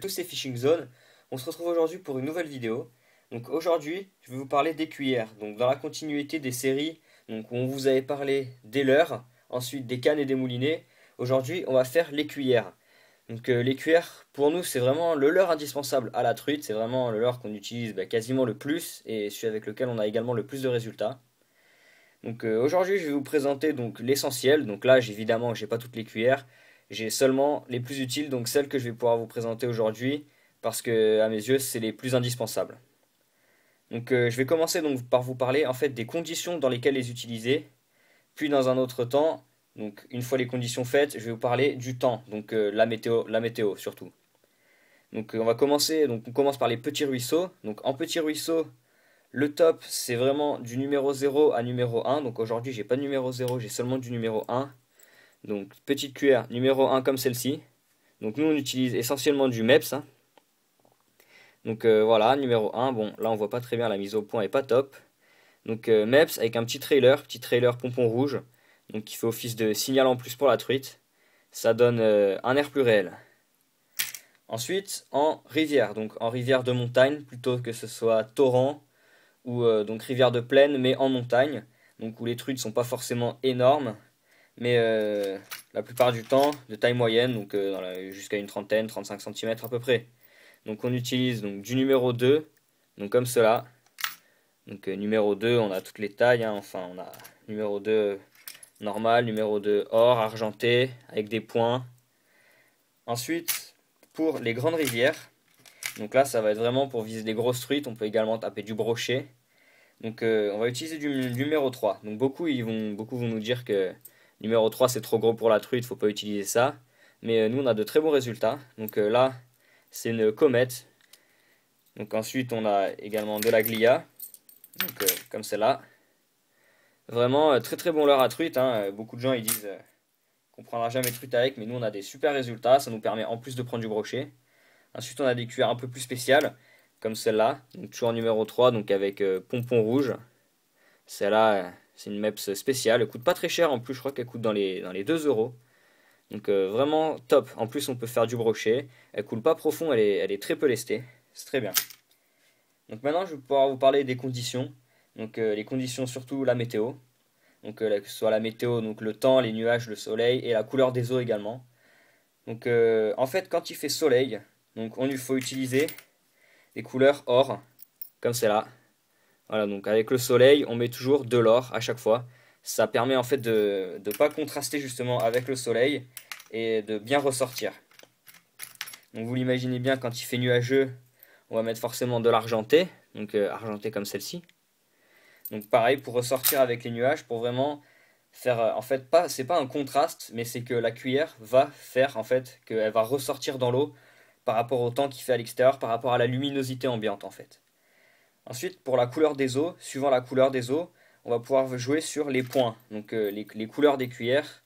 tous, c'est Fishing Zone. On se retrouve aujourd'hui pour une nouvelle vidéo. Donc aujourd'hui, je vais vous parler des cuillères. Donc dans la continuité des séries, donc on vous avait parlé des leurres, ensuite des cannes et des moulinets. Aujourd'hui, on va faire les cuillères. Donc les cuillères, pour nous, c'est vraiment le leurre indispensable à la truite. C'est vraiment le leurre qu'on utilise quasiment le plus et celui avec lequel on a également le plus de résultats. Donc aujourd'hui, je vais vous présenter donc l'essentiel. Donc là, évidemment, j'ai pas toutes les cuillères. J'ai seulement les plus utiles, donc celles que je vais pouvoir vous présenter aujourd'hui, parce que à mes yeux, c'est les plus indispensables. Donc je vais commencer donc par vous parler en fait des conditions dans lesquelles les utiliser. Puis dans un autre temps, donc une fois les conditions faites, je vais vous parler du temps, donc la météo surtout. Donc on va commencer, donc on commence par les petits ruisseaux. Donc en petits ruisseaux, le top, c'est vraiment du numéro 0 à numéro 1. Donc aujourd'hui, j'ai pas de numéro 0, j'ai seulement du numéro 1. Donc petite cuillère numéro 1 comme celle-ci. Donc nous, on utilise essentiellement du MEPS, hein. Donc voilà, numéro 1. Bon, là, on voit pas très bien, la mise au point est pas top. Donc MEPS avec un petit trailer pompon rouge. Donc qui fait office de signal en plus pour la truite. Ça donne un air plus réel. Ensuite, en rivière. Donc en rivière de montagne, plutôt que ce soit torrent ou donc rivière de plaine, mais en montagne, donc où les truites sont pas forcément énormes, mais la plupart du temps de taille moyenne, donc jusqu'à une trentaine, 35 cm à peu près. Donc on utilise donc du numéro 2, donc comme cela. Donc numéro 2, on a toutes les tailles, hein. Enfin on a numéro 2 normal, numéro 2 or, argenté, avec des points. Ensuite, pour les grandes rivières, donc là ça va être vraiment pour viser des grosses truites, on peut également taper du brochet. Donc on va utiliser du numéro 3. Donc beaucoup vont nous dire que numéro 3 c'est trop gros pour la truite, faut pas utiliser ça. Mais nous on a de très bons résultats. Donc là c'est une comète. Donc ensuite on a également de la glia. Donc comme celle-là. Vraiment très très bon leurre à truite, hein. Beaucoup de gens ils disent qu'on prendra jamais truite avec, mais nous on a des super résultats. Ça nous permet en plus de prendre du brochet. Ensuite on a des cuillères un peu plus spéciales, comme celle-là. Donc toujours en numéro 3, donc avec pompon rouge. Celle-là, c'est une MEPS spéciale. Elle coûte pas très cher en plus, je crois qu'elle coûte dans les 2 euros. Donc vraiment top. En plus, on peut faire du brochet. Elle coule pas profond, elle est très peu lestée. C'est très bien. Donc maintenant, je vais pouvoir vous parler des conditions. Donc les conditions, surtout la météo. Donc que ce soit la météo, donc le temps, les nuages, le soleil et la couleur des eaux également. Donc en fait, quand il fait soleil, donc il faut utiliser des couleurs or, comme celle-là. Voilà, donc avec le soleil, on met toujours de l'or à chaque fois. Ça permet en fait de ne pas contraster justement avec le soleil et de bien ressortir. Donc vous l'imaginez bien, quand il fait nuageux, on va mettre forcément de l'argenté, donc argenté comme celle-ci. Donc pareil pour ressortir avec les nuages, pour vraiment faire en fait pas, c'est pas un contraste, mais c'est que la cuillère va faire en fait qu'elle va ressortir dans l'eau par rapport au temps qu'il fait à l'extérieur, par rapport à la luminosité ambiante en fait. Ensuite, pour la couleur des os, suivant la couleur des os, on va pouvoir jouer sur les points. Donc les couleurs des cuillères,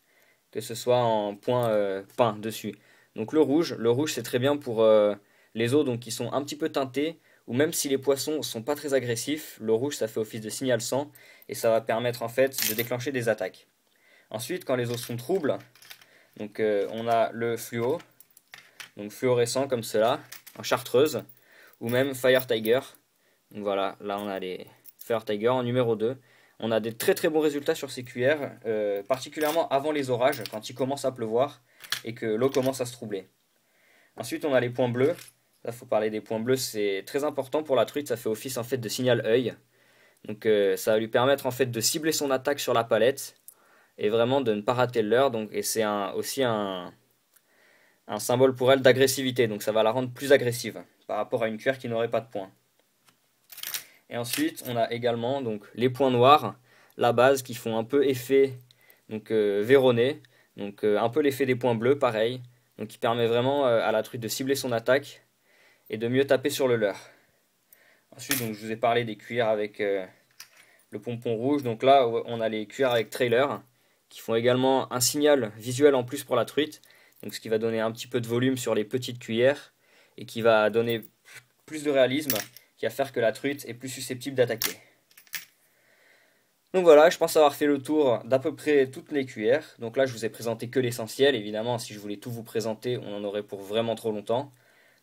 que ce soit en point peint dessus. Donc le rouge c'est très bien pour les os donc qui sont un petit peu teintés, ou même si les poissons sont pas très agressifs, le rouge ça fait office de signal sang et ça va permettre en fait de déclencher des attaques. Ensuite, quand les os sont troubles, donc on a le fluo, donc fluorescent comme cela, en chartreuse, ou même Fire Tiger. Donc voilà, là on a les Fire Tiger en numéro 2. On a des très très bons résultats sur ces cuillères, particulièrement avant les orages, quand il commence à pleuvoir et que l'eau commence à se troubler. Ensuite on a les points bleus. Là faut parler des points bleus, c'est très important pour la truite, ça fait office en fait de signal œil. Donc ça va lui permettre en fait de cibler son attaque sur la palette et vraiment de ne pas rater le leurre. Donc, et c'est aussi un symbole pour elle d'agressivité, donc ça va la rendre plus agressive par rapport à une cuillère qui n'aurait pas de points. Et ensuite, on a également donc les points noirs, la base qui font un peu effet donc véronné, donc un peu l'effet des points bleus, pareil, donc qui permet vraiment à la truite de cibler son attaque et de mieux taper sur le leurre. Ensuite, donc je vous ai parlé des cuillères avec le pompon rouge, donc là on a les cuillères avec trailer qui font également un signal visuel en plus pour la truite, donc ce qui va donner un petit peu de volume sur les petites cuillères et qui va donner plus de réalisme, qui va faire que la truite est plus susceptible d'attaquer. Donc voilà, je pense avoir fait le tour d'à peu près toutes les cuillères. Donc là, je vous ai présenté que l'essentiel. Évidemment, si je voulais tout vous présenter, on en aurait pour vraiment trop longtemps.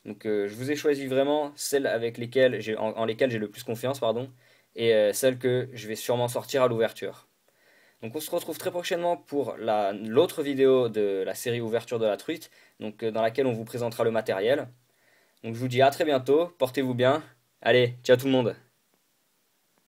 Donc je vous ai choisi vraiment celles avec lesquelles en lesquelles j'ai le plus confiance, pardon, et celles que je vais sûrement sortir à l'ouverture. Donc on se retrouve très prochainement pour l'autre vidéo de la série Ouverture de la truite, donc dans laquelle on vous présentera le matériel. Donc je vous dis à très bientôt, portez-vous bien. Allez, ciao tout le monde.